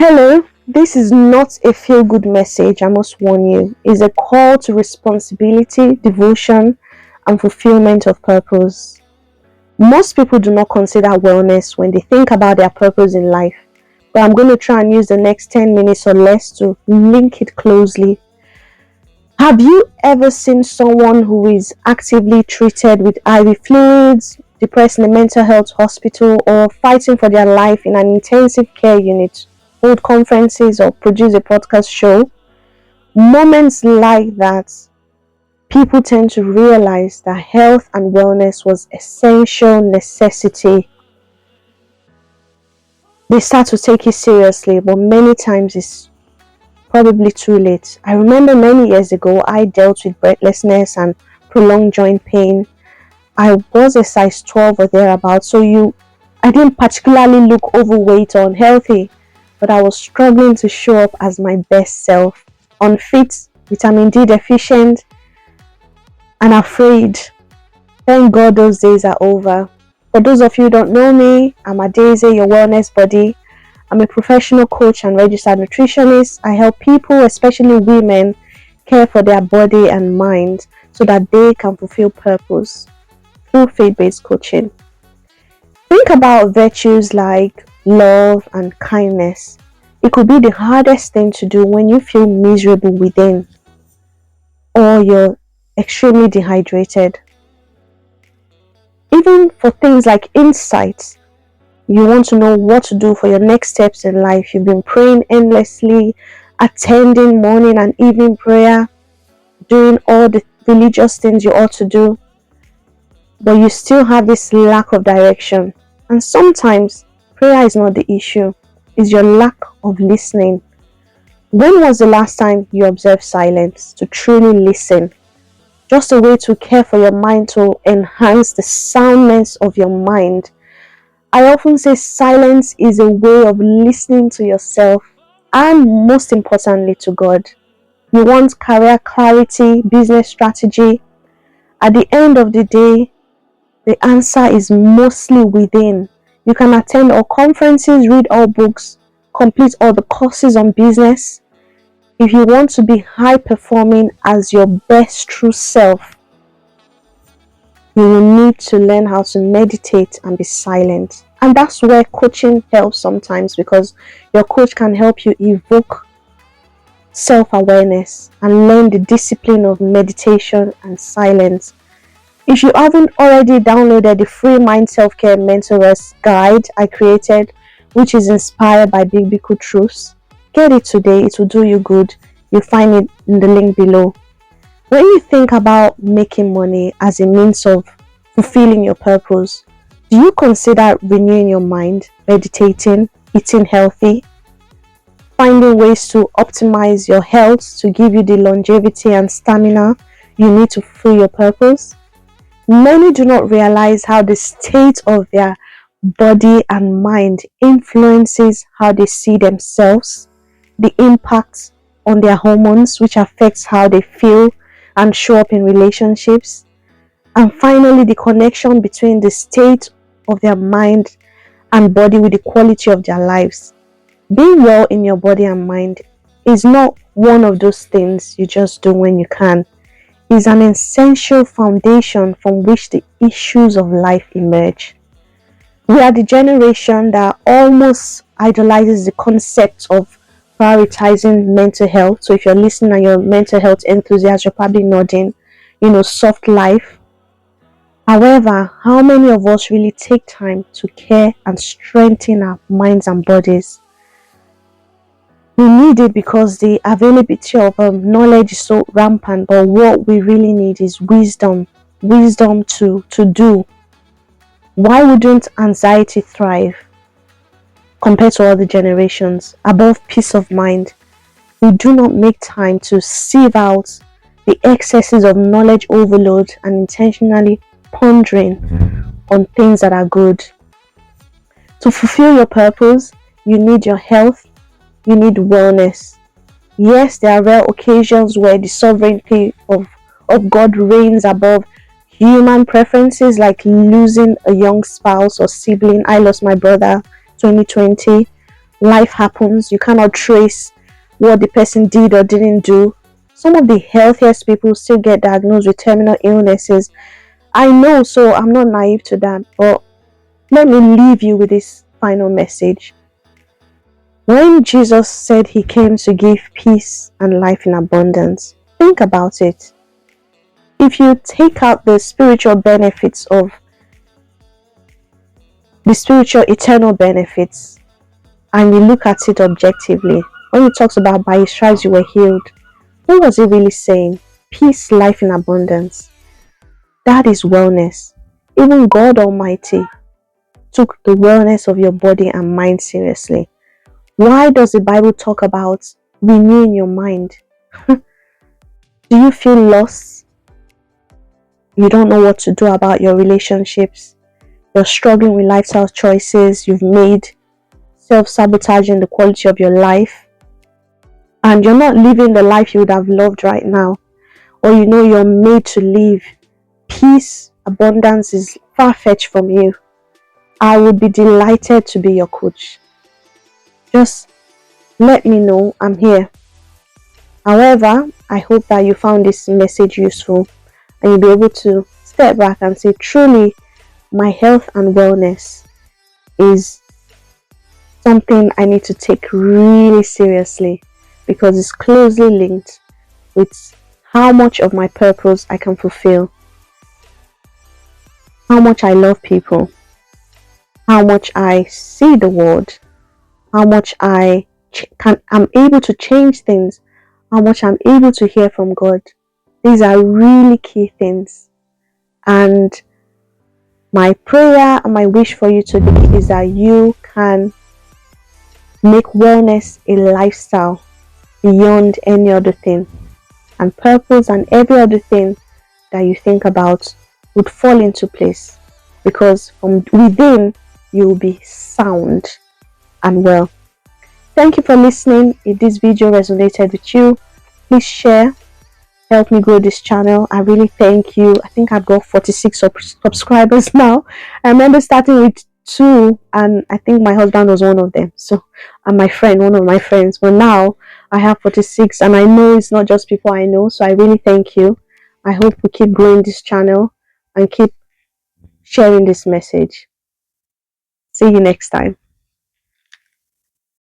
Hello, this is not a feel good message, I must warn you. It's a call to responsibility, devotion, and fulfillment of purpose. Most people do not consider wellness when they think about their purpose in life, but I'm going to try and use the next 10 minutes or less to link it closely. Have you ever seen someone who is actively treated with IV fluids, depressed in a mental health hospital, or fighting for their life in an intensive care unit, hold conferences, or produce a podcast show? Moments like that, people tend to realize that health and wellness was essential necessity. They start to take it seriously, but many times it's probably too late. I remember many years ago, I dealt with breathlessness and prolonged joint pain. I was a size 12 or thereabouts, I didn't particularly look overweight or unhealthy, but I was struggling to show up as my best self, unfit, vitamin D deficient, and afraid. Thank God those days are over. For those of you who don't know me, I'm Adaeze, your wellness buddy. I'm a professional coach and registered nutritionist. I help people, especially women, care for their body and mind so that they can fulfill purpose through faith-based coaching. Think about virtues like love and kindness. It could be the hardest thing to do when you feel miserable within or you're extremely dehydrated. Even for things like insights, you want to know what to do for your next steps in life. You've been praying endlessly, attending morning and evening prayer, doing all the religious things you ought to do, but you still have this lack of direction. And sometimes prayer is not the issue, it's your lack of listening. When was the last time you observed silence to truly listen? Just a way to care for your mind, to enhance the soundness of your mind. I often say silence is a way of listening to yourself and, most importantly, to God. You want career clarity, business strategy. At the end of the day, the answer is mostly within. You can attend all conferences, read all books, complete all the courses on business. If you want to be high performing as your best true self, you will need to learn how to meditate and be silent. And that's where coaching helps sometimes, because your coach can help you evoke self-awareness and learn the discipline of meditation and silence. If you haven't already downloaded the free Mind Self-Care Mental Rest guide I created, which is inspired by biblical truths, get it today. It will do you good. You'll find it in the link below. When you think about making money as a means of fulfilling your purpose, do you consider renewing your mind, meditating, eating healthy, finding ways to optimize your health to give you the longevity and stamina you need to fulfill your purpose? Many do not realize how the state of their body and mind influences how they see themselves, the impact on their hormones, which affects how they feel and show up in relationships, and finally the connection between the state of their mind and body with the quality of their lives. Being well in your body and mind is not one of those things you just do when you can. It's an essential foundation from which the issues of life emerge. We are the generation that almost idolizes the concept of prioritizing mental health. So if you're listening and you're a mental health enthusiast, you're probably nodding, soft life. However, how many of us really take time to care and strengthen our minds and bodies? We need it because the availability of knowledge is so rampant, but what we really need is wisdom to do. Why wouldn't anxiety thrive compared to other generations? Above peace of mind, we do not make time to sieve out the excesses of knowledge overload and intentionally pondering on things that are good. To fulfill your purpose, you need your health, you need wellness. Yes, there are rare occasions where the sovereignty of God reigns above human preferences, like losing a young spouse or sibling. I lost my brother 2020. Life happens. You cannot trace what the person did or didn't do. Some of the healthiest people still get diagnosed with terminal illnesses. I know, so I'm not naive to that. But let me leave you with this final message. When Jesus said he came to give peace and life in abundance, think about it. If you take out the spiritual benefits of the spiritual eternal benefits and you look at it objectively, when he talks about by his stripes you were healed, what was he really saying? Peace, life in abundance. That is wellness. Even God Almighty took the wellness of your body and mind seriously. Why does the Bible talk about renewing your mind? Do you feel lost? You don't know what to do about your relationships. You're struggling with lifestyle choices you've made, self-sabotaging the quality of your life, and you're not living the life you would have loved right now, or you know you're made to live. Peace, abundance is far-fetched from you. I would be delighted to be your coach. Just let me know, I'm here. However, I hope that you found this message useful and you'll be able to step back and say, truly, my health and wellness is something I need to take really seriously because it's closely linked with how much of my purpose I can fulfill, how much I love people, how much I see the world, how much I'm able to change things, how much I'm able to hear from God. These are really key things. And my prayer and my wish for you today is that you can make wellness a lifestyle beyond any other thing. And purpose and every other thing that you think about would fall into place. Because from within, you will be sound and well. Thank you for listening. If this video resonated with you, please share. Help me grow this channel. I really thank you. I think I've got 46 subscribers now. I remember starting with 2 and I think my husband was one of them. So, and my friend, one of my friends. But now I have 46 and I know it's not just people I know. So I really thank you. I hope we keep growing this channel and keep sharing this message. See you next time.